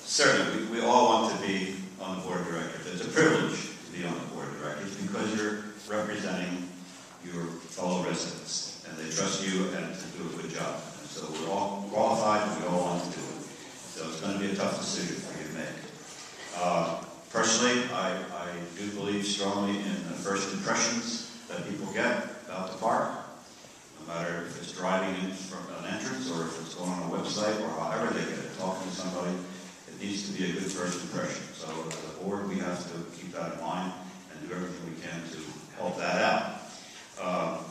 Certainly, we all want to be on the board of directors. It's a privilege to be on the board of directors because you're representing your fellow residents, and they trust you and to do a good job. And so we're all qualified, and we all want to do it. So it's going to be a tough decision for you to make. Personally, I do believe strongly in the first impressions that people get about the park, no matter if it's driving in from an entrance or if it's going on a website or however they get it, talking to somebody. It needs to be a good first impression. So as a board, we have to keep that in mind and do everything we can to help that out.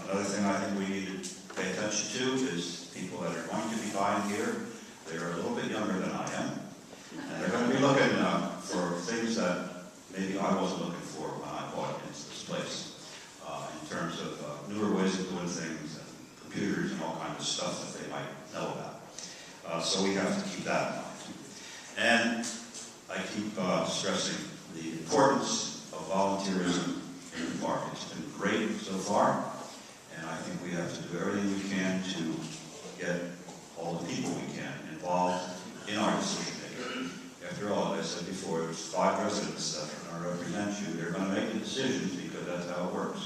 Another thing I think we need to pay attention to is people that are going to be buying here. They're a little bit younger than I am, and they're going to be looking for things that maybe I wasn't looking for when I bought into this place, in terms of newer ways of doing things and computers and all kinds of stuff that they might know about. So we have to keep that in mind. And I keep stressing the importance of volunteerism in the park. It's been great so far, and I think we have to do everything we can to get all the people we can involved in our decision making. After all, as I said before, there's 5 residents that are going to represent you. They're going to make the decisions because that's how it works.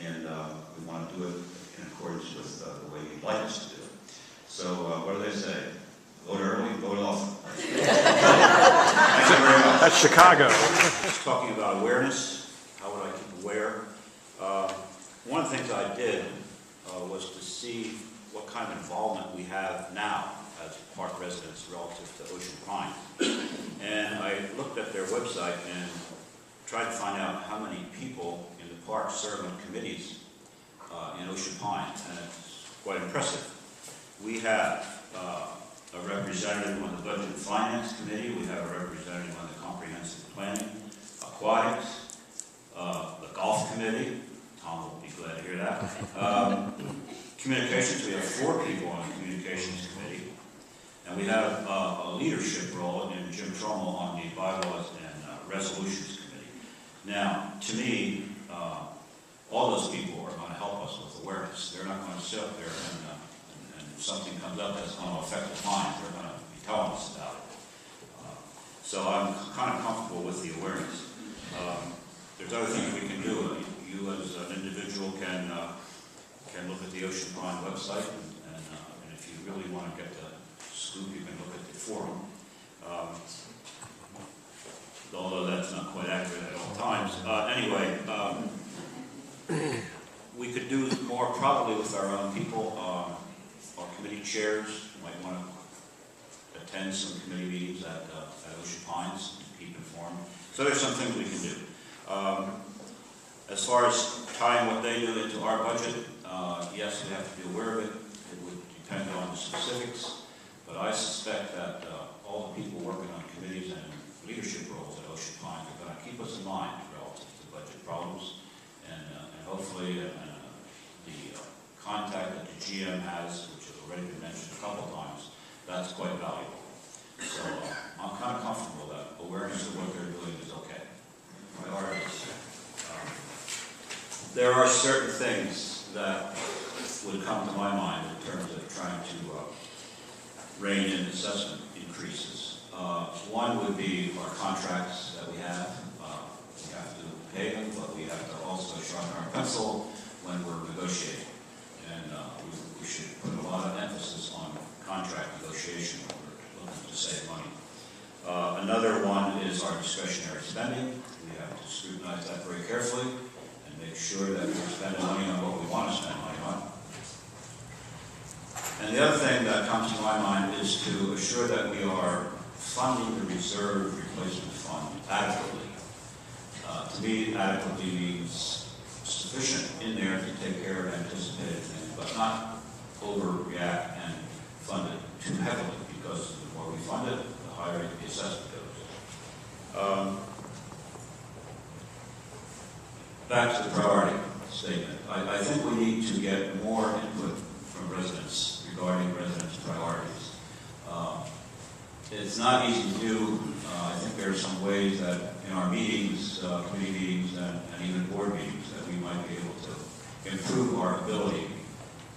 And we want to do it in accordance with the way you'd like us to do it. So what do they say? Vote early, vote often. Thank you very much. That's Chicago. Talking about awareness, how would I keep aware? One of the things I did was to see what kind of involvement we have now as park residents relative to Ocean Pines. And I looked at their website and tried to find out how many people in the park serve on committees in Ocean Pines, and it's quite impressive. We have a representative on the Budget and Finance Committee. We have a representative on the Comprehensive Planning, Aquatics, the Golf Committee. Tom will be glad to hear that. Communications, we have 4 people on the Communications Committee. And we have a leadership role in Jim Trommel on the Bylaws and Resolutions Committee. Now, to me, all those people are going to help us with awareness. They're not going to sit up there and if something comes up that's going to affect the Pines, they're going to be telling us about it. So I'm kind of comfortable with the awareness. There's other things we can do. You as an individual can look at the Ocean Pine website, and if you really want to get the scoop, you can look at the forum. Although that's not quite accurate at all times. Anyway, we could do more probably with our own people. Our committee chairs might want to attend some committee meetings at Ocean Pines to keep informed. So there's some things we can do. As far as tying what they do into our budget, yes, we have to be aware of it. It would depend on the specifics, but I suspect that all the people working on committees and leadership roles at Ocean Pines are going to keep us in mind relative to budget problems, and hopefully the contact that the GM has, which has already been mentioned a couple of times, that's quite valuable. So I'm kind of comfortable that awareness of what they're doing is okay. Priorities. There are certain things that would come to my mind in terms of trying to rein in assessment increases. One would be our contracts that we have. We have to pay them, but we have to also sharpen our pencil when we're negotiating. And we should put a lot of emphasis on contract negotiation when we're looking to save money. Another one is our discretionary spending. We have to scrutinize that very carefully and make sure that we're spending money on what we want to spend money on. And the other thing that comes to my mind is to assure that we are funding the reserve replacement fund adequately. To me, adequately means sufficient in there to take care of anticipated things, but not overreact and fund it too heavily, because the more we fund it, the higher the assessment goes. Back to the priority statement. I think we need to get more input from residents regarding residents' priorities. It's not easy to do. I think there are some ways that in our meetings, committee meetings, and even board meetings, that we might be able to improve our ability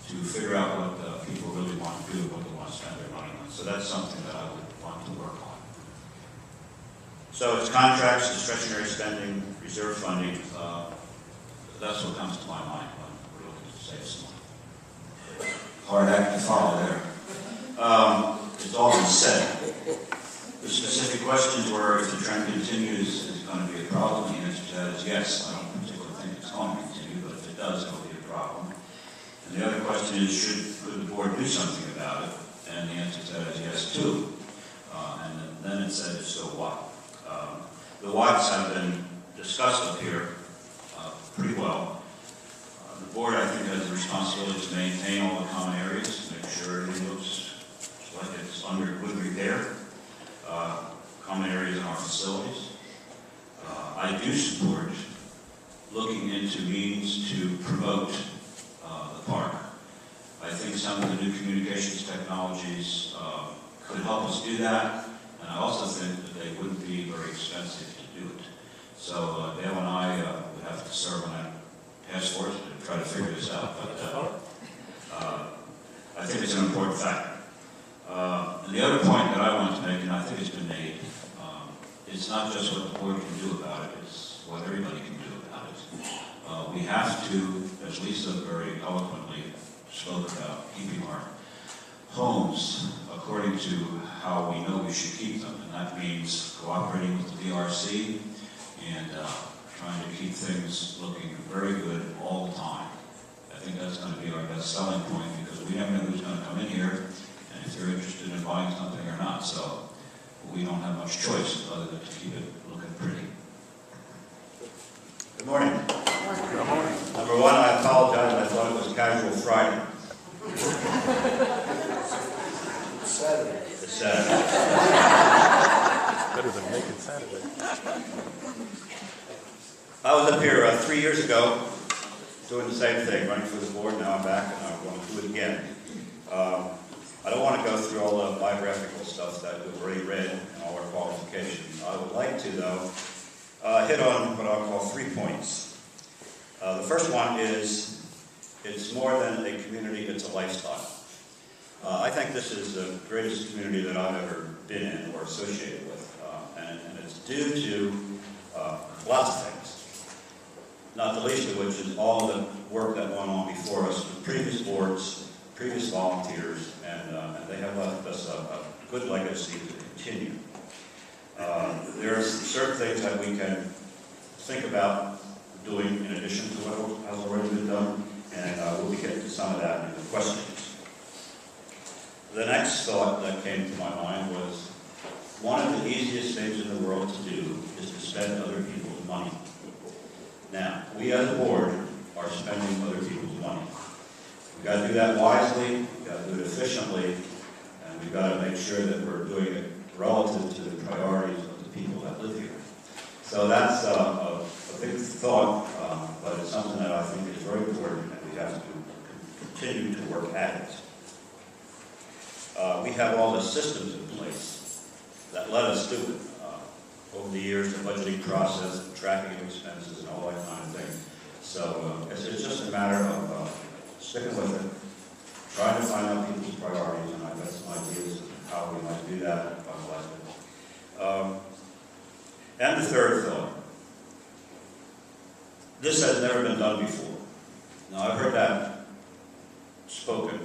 to figure out what people really want to do, what they want to spend their money on. So So that's something that I would want to work on. So it's contracts, discretionary spending, reserve funding. That's what comes to my mind when we're looking to save some money. Hard act to follow there. It's all been said. The specific questions were, if the trend continues, is it going to be a problem? The answer to that is yes. I don't particularly think it's going to continue, but if it does, it will be a problem. And the other question is, could the board do something about it? And the answer to that is yes, too. And then it said, so what? The whats have been discussed up here pretty well. The board, I think, has the responsibility to maintain all the common areas, make sure everything looks like it's under good repair. Common areas in our facilities. I do support looking into means to promote the park. I think some of the new communications technologies could help us do that, and I also think that they wouldn't be very expensive to do it. So Dale and I would have to serve on that task force to try to figure this out, but I think it's an important factor. And the other point that I want to make, and I think it's been made, it's not just what the board can do about it, it's what everybody can do about it. We have to, as Lisa very eloquently spoke about, keeping our homes according to how we know we should keep them, and that means cooperating with the VRC and trying to keep things looking very good all the time. I think that's going to be our best selling point, because we never know who's going to come in here and if they're interested in buying something or not. So we don't have much choice other than to keep it looking pretty. Good morning. Good morning. Number one, I apologize. I thought it was Casual Friday. It's Saturday. It's Saturday. Better than make it Saturday. I was up here 3 years ago doing the same thing, running for the board. Now I'm back and I'm going to do it again. I don't want to go through all the biographical stuff that we've already read and all our qualifications. I would like to, though, hit on what I'll call 3 points. The first one is, it's more than a community, it's a lifestyle. I think this is the greatest community that I've ever been in or associated with, and it's due to lots of things, not the least of which is all the work that went on before us with previous boards, previous volunteers, and they have left us a good legacy to continue. There are certain things that we can think about doing in addition to what has already been done, and we'll be getting to some of that in the questions. The next thought that came to my mind was, one of the easiest things in the world to do is to spend other people's money. Now, we as a board are spending other people's money. We've got to do that wisely, we've got to do it efficiently, and we've got to make sure that we're doing it relative to the priorities of the people that live here. So that's a big thought, but it's something that I think is very important, and we have to continue to work at it. We have all the systems in place that let us do it. Over the years, the budgeting process, the tracking of expenses, and all that kind of thing. So it's just a matter of sticking with it, trying to find out people's priorities, and I've got some ideas of how we might do that if I'm elected. And the third thought, this has never been done before. Now, I've heard that spoken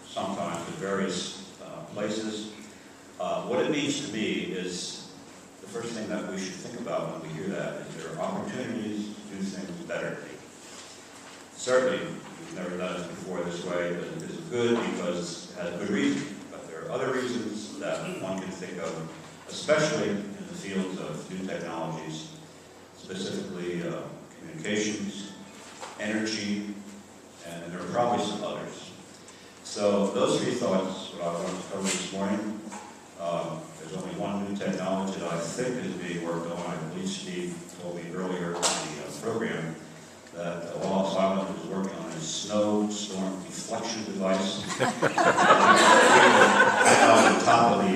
sometimes in various places. What it means to me is, the first thing that we should think about when we hear that is there are opportunities to do things better. Certainly, we've never done it before this way, but it is good because it has good reason. But there are other reasons that one can think of, especially in the fields of new technologies, specifically communications, energy, and there are probably some others. So those 3 thoughts, what I want to cover this morning. There's only one new technology that I think is being worked on. I believe Steve told me earlier in the program that Wallace Island is working on a snowstorm deflection device on the top of the